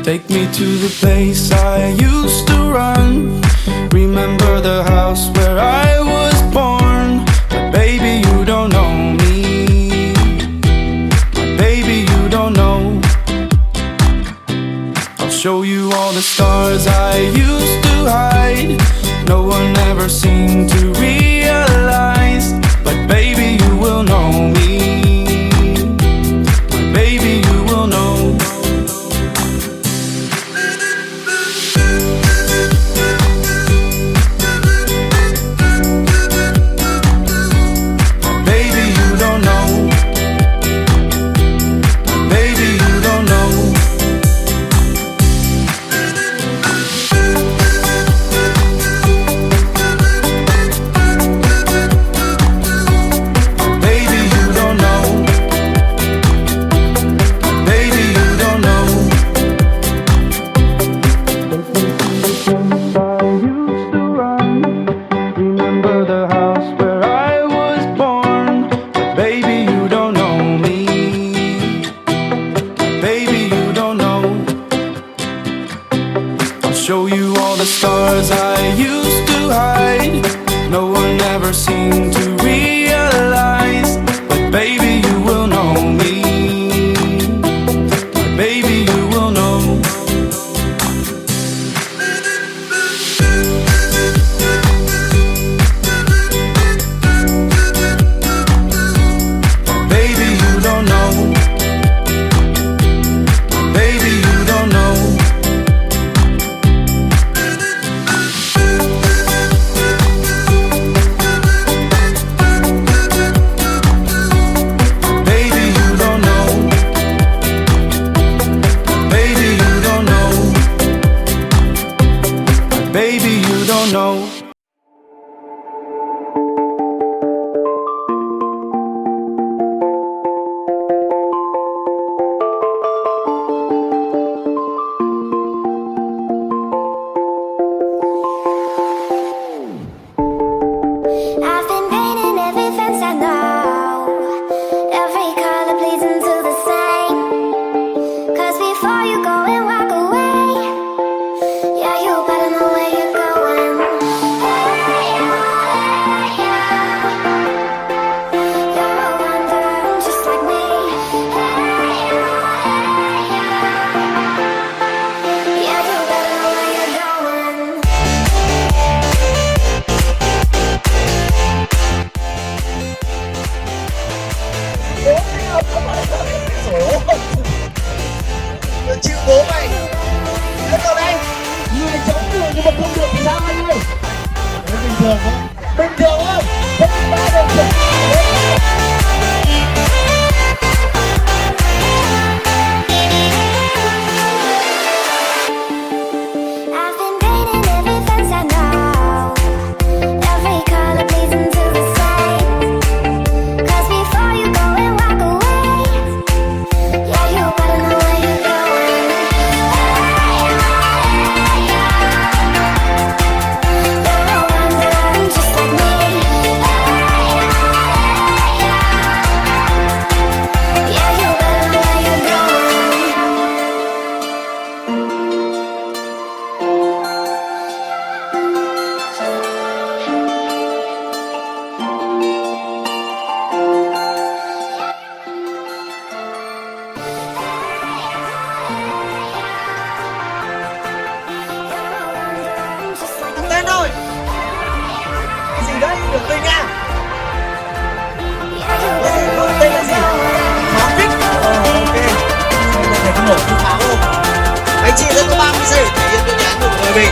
Take me to the place I used to run. Remember the house where I was born. But baby, you don't know me. But baby, you don't know. I'll show you all the stars I used to hide. No one ever seemed to realize. But baby, you will know me. But baby, you will know. Show you all the stars I used to hide. No one ever seemed to realize. But baby, you will know me. But baby, you will know. But baby, you don't know. But baby, you don't know. Baby, you don't know. I've been painting every fence I know, every color pleasing to the same. 'Cause before you go and walk away, yeah, you better know where you're going. Hey, you're a wanderer just like me. Hey, yeah, you better know where you're going. Tôi chịu bố mày. Hết rồi đây. Người chống được nhưng mà không được thì sao anh ơi? Đấy, bình thường không? Bình thường không? Hết ba đồng tiền. I've been painting every fence I know, every color pleasing to the same. 'Cause before you go and walk away, yeah, you better know where you're going. You're a wanderer just like me. Yeah, you better know where you're going. Thằng tên rồi. Cái gì đấy? Biểu tình à? Cái gì? Gọi tên là gì? Pháo kích. Ok. Xong rồi thầy có nổ cái pháo không? Anh chị rất có 30 giây thể hiện được nhãn của người mình.